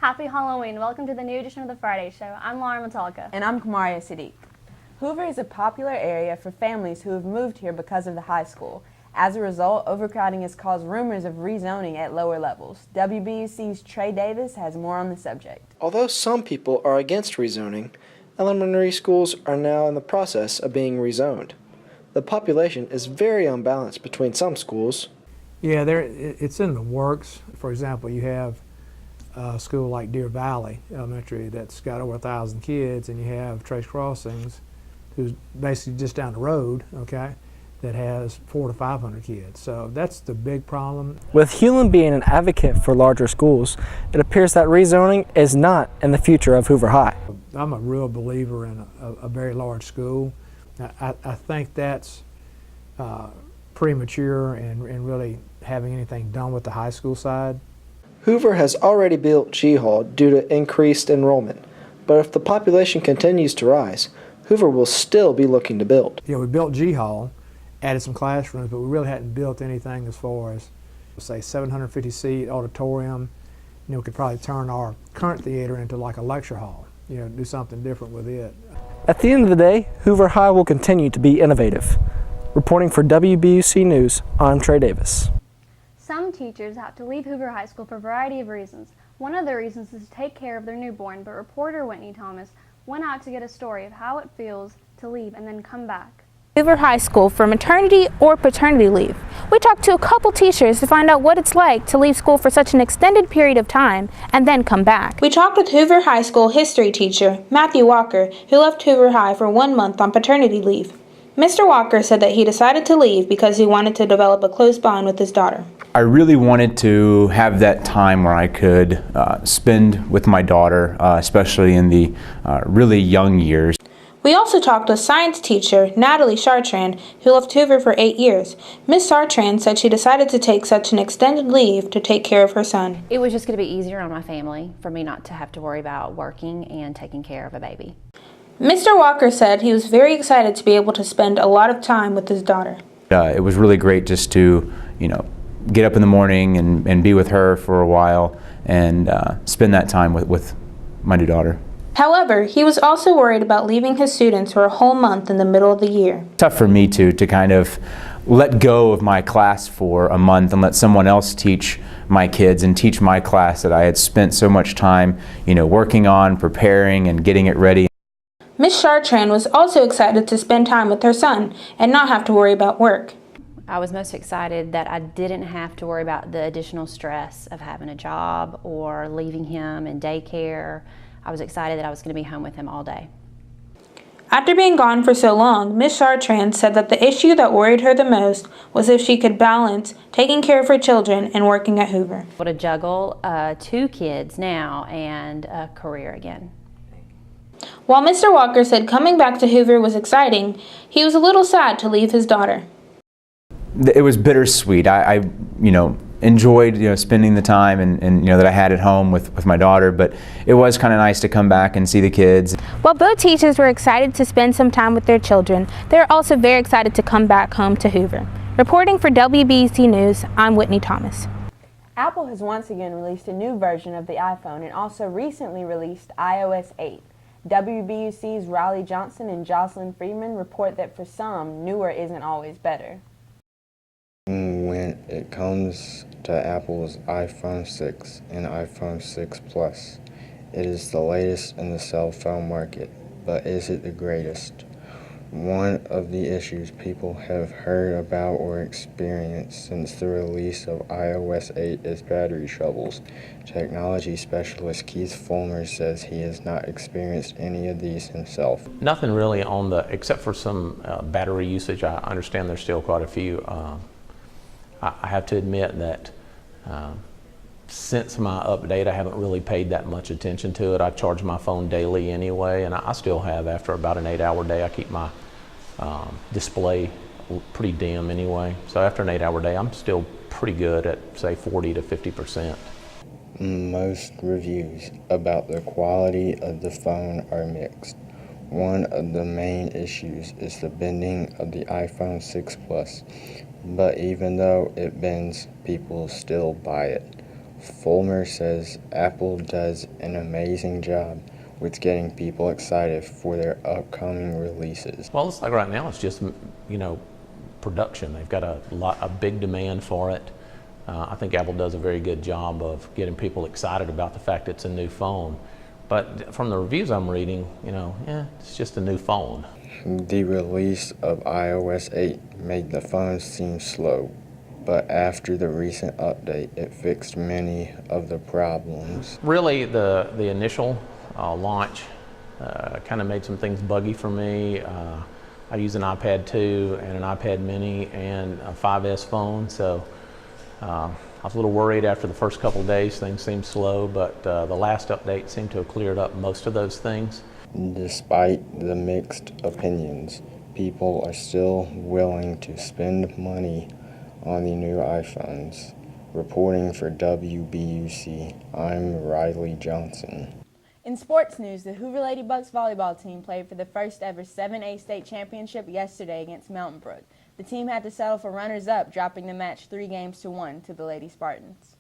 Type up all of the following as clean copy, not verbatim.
Happy Halloween. Welcome to the new edition of the Friday Show. I'm Lara Matalka. And I'm Khamaria, Saadiq. Hoover is a popular area for families who have moved here because of the high school. As a result, overcrowding has caused rumors of rezoning at lower levels. WBUC's Trey has more on the subject. Although some people are against rezoning, elementary schools are now in the process of being rezoned. The population is very unbalanced between some schools. Yeah, it's in the works. For example, you have a school like Deer Valley Elementary that's got over 1,000 kids, and you have Trace Crossings, who's basically just down the road, okay, that has 400 to 500 kids. So that's the big problem. With Hewlin being an advocate for larger schools, it appears that rezoning is not in the future of Hoover High. I'm a real believer in a very large school. I think that's premature and really having anything done with the high school side. Hoover has already built G Hall due to increased enrollment, but if the population continues to rise, Hoover will still be looking to build. Yeah, we built G Hall, added some classrooms, but we really hadn't built anything as far as, say, 750-seat auditorium. You know, we could probably turn our current theater into like a lecture hall, you know, do something different with it. At the end of the day, Hoover High will continue to be innovative. Reporting for WBUC News, I'm Trey Davis. Some teachers have to leave Hoover High School for a variety of reasons. One of the reasons is to take care of their newborn, but reporter Whitney Thomas went out to get a story of how it feels to leave and then come back. Hoover High School for maternity or paternity leave. We talked to a couple teachers to find out what it's like to leave school for such an extended period of time and then come back. We talked with Hoover High School history teacher Matthew Walker, who left Hoover High for 1 month on paternity leave. Mr. Walker said that he decided to leave because he wanted to develop a close bond with his daughter. I really wanted to have that time where I could spend with my daughter, especially in the really young years. We also talked with science teacher Natalie Chartrand, who left Hoover for 8 years. Ms. Chartrand said she decided to take such an extended leave to take care of her son. It was just going to be easier on my family for me not to have to worry about working and taking care of a baby. Mr. Walker said he was very excited to be able to spend a lot of time with his daughter. It was really great just to, get up in the morning and be with her for a while and spend that time with my new daughter. However, he was also worried about leaving his students for a whole month in the middle of the year. Tough for me to kind of let go of my class for a month and let someone else teach my kids and teach my class that I had spent so much time, working on, preparing, and getting it ready. Ms. Chartrand was also excited to spend time with her son and not have to worry about work. I was most excited that I didn't have to worry about the additional stress of having a job or leaving him in daycare. I was excited that I was going to be home with him all day. After being gone for so long, Ms. Chartrand said that the issue that worried her the most was if she could balance taking care of her children and working at Hoover. Able to juggle 2 kids now and a career again. While Mr. Walker said coming back to Hoover was exciting, he was a little sad to leave his daughter. It was bittersweet. I enjoyed spending the time and that I had at home with my daughter, but it was kind of nice to come back and see the kids. While both teachers were excited to spend some time with their children, they're also very excited to come back home to Hoover. Reporting for WBC News, I'm Whitney Thomas. Apple has once again released a new version of the iPhone and also recently released iOS 8. WBUC's Riley Johnson and Jocelyn Freeman report that for some, newer isn't always better. When it comes to Apple's iPhone 6 and iPhone 6 Plus, it is the latest in the cell phone market, but is it the greatest? One of the issues people have heard about or experienced since the release of iOS 8 is battery troubles. Technology specialist Keith Fulmer says he has not experienced any of these himself. Nothing really on except for some battery usage. I understand there's still quite a few. I have to admit that since my update, I haven't really paid that much attention to it. I charge my phone daily anyway, and I still have. After about an 8-hour day, I keep my display pretty dim anyway. So after an 8-hour day, I'm still pretty good at, say, 40 to 50%. Most reviews about the quality of the phone are mixed. One of the main issues is the bending of the iPhone 6 Plus, but even though it bends, people still buy it. Fulmer says Apple does an amazing job with getting people excited for their upcoming releases. Well, it's like right now, it's just, production. They've got a big demand for it. I think Apple does a very good job of getting people excited about the fact it's a new phone. But from the reviews I'm reading, it's just a new phone. The release of iOS 8 made the phone seem slow, but after the recent update, it fixed many of the problems. Really, the initial launch kind of made some things buggy for me. I use an iPad 2 and an iPad mini and a 5S phone, so I was a little worried after the first couple of days. Things seemed slow, but the last update seemed to have cleared up most of those things. Despite the mixed opinions, people are still willing to spend money on the new iPhones. Reporting for WBUC, I'm Riley Johnson. In sports news, the Hoover Lady Bucks volleyball team played for the first ever 7A state championship yesterday against Mountain Brook. The team had to settle for runners-up, dropping the match 3-1 to the Lady Spartans.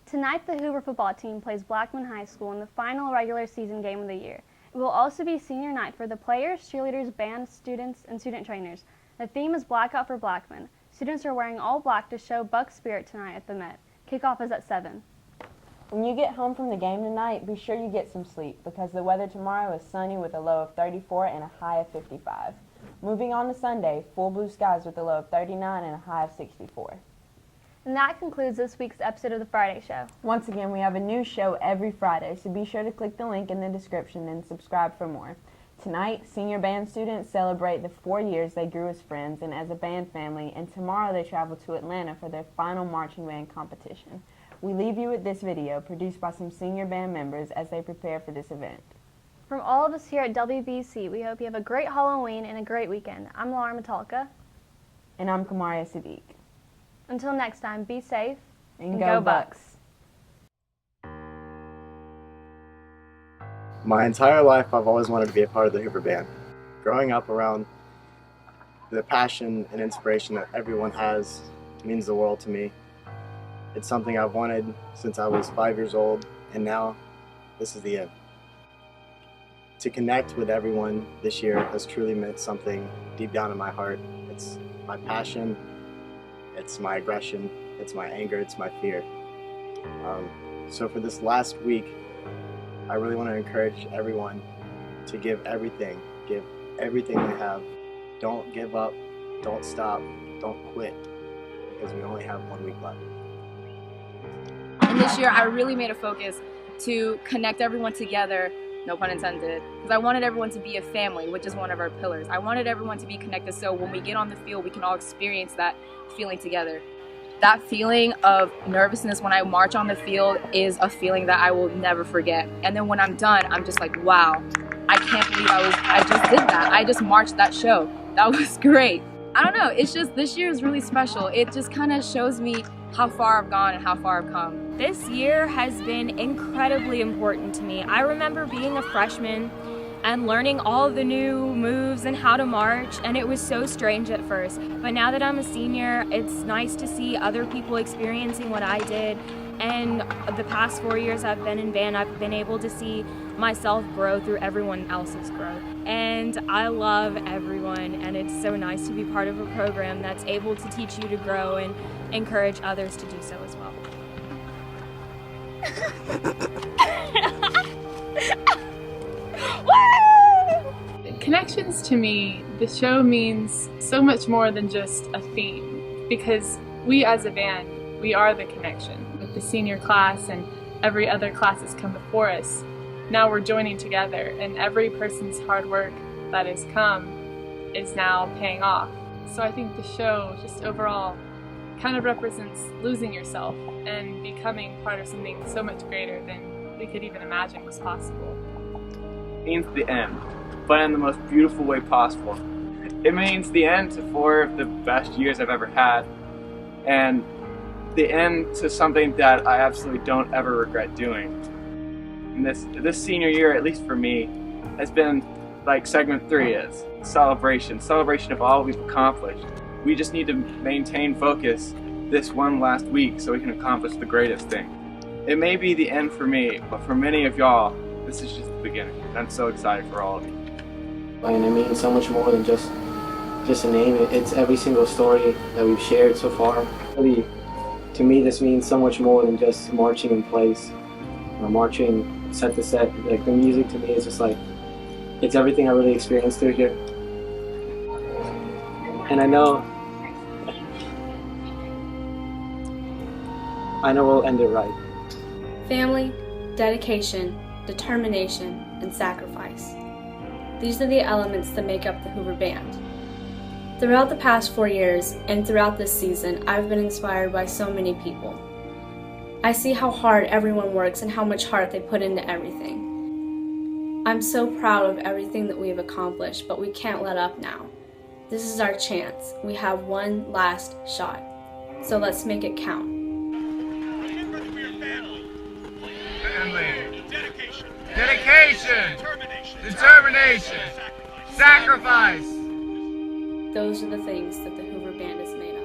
Tonight, the Hoover football team plays Blackman High School in the final regular season game of the year. It will also be senior night for the players, cheerleaders, band, students, and student trainers. The theme is Blackout for Blackman. Students are wearing all black to show Buck spirit tonight at the Met. Kickoff is at 7. When you get home from the game tonight, be sure you get some sleep because the weather tomorrow is sunny with a low of 34 and a high of 55. Moving on to Sunday, full blue skies with a low of 39 and a high of 64. And that concludes this week's episode of The Friday Show. Once again, we have a new show every Friday, so be sure to click the link in the description and subscribe for more. Tonight, senior band students celebrate the 4 years they grew as friends and as a band family, and tomorrow they travel to Atlanta for their final marching band competition. We leave you with this video produced by some senior band members as they prepare for this event. From all of us here at WBC, we hope you have a great Halloween and a great weekend. I'm Lara Matalka. And I'm Khamaria Saadiq. Until next time, be safe and go Bucks. My entire life, I've always wanted to be a part of the Hoover Band. Growing up around the passion and inspiration that everyone has means the world to me. It's something I've wanted since I was 5 years old, and now this is the end. To connect with everyone this year has truly meant something deep down in my heart. It's my passion, it's my aggression, it's my anger, it's my fear. So for this last week, I really want to encourage everyone to give everything they have. Don't give up, don't stop, don't quit, because we only have 1 week left. And this year I really made a focus to connect everyone together, no pun intended, because I wanted everyone to be a family, which is one of our pillars. I wanted everyone to be connected so when we get on the field, we can all experience that feeling together. That feeling of nervousness when I march on the field is a feeling that I will never forget. And then when I'm done, I'm just like, wow, I can't believe I just did that. I just marched that show. That was great. I don't know, it's just, this year is really special. It just kind of shows me how far I've gone and how far I've come. This year has been incredibly important to me. I remember being a freshman and learning all the new moves and how to march, and it was so strange at first. But now that I'm a senior, it's nice to see other people experiencing what I did. And the past 4 years I've been in band, I've been able to see myself grow through everyone else's growth. And I love everyone, and it's so nice to be part of a program that's able to teach you to grow and encourage others to do so as well. Connections to me, the show means so much more than just a theme, because we as a band, we are the connection. With the senior class and every other class that's come before us, now we're joining together, and every person's hard work that has come is now paying off. So I think the show, just overall, kind of represents losing yourself and becoming part of something so much greater than we could even imagine was possible. It means the end, but in the most beautiful way possible. It means the end to 4 of the best years I've ever had, and the end to something that I absolutely don't ever regret doing. And this senior year, at least for me, has been like segment 3 is, celebration of all we've accomplished. We just need to maintain focus this one last week so we can accomplish the greatest thing. It may be the end for me, but for many of y'all, this is just the beginning. I'm so excited for all of you. And it means so much more than just a name. It's every single story that we've shared so far. Really, to me, this means so much more than just marching in place or marching set to set. Like, the music to me is just like, it's everything I really experienced through here. And I know we'll end it right. Family, dedication, determination, and sacrifice. These are the elements that make up the Hoover Band. Throughout the past 4 years and throughout this season, I've been inspired by so many people. I see how hard everyone works and how much heart they put into everything. I'm so proud of everything that we have accomplished, but we can't let up now. This is our chance. We have one last shot. So let's make it count. Family. Dedication. Determination. Sacrifice. Those are the things that the Hoover Band is made of.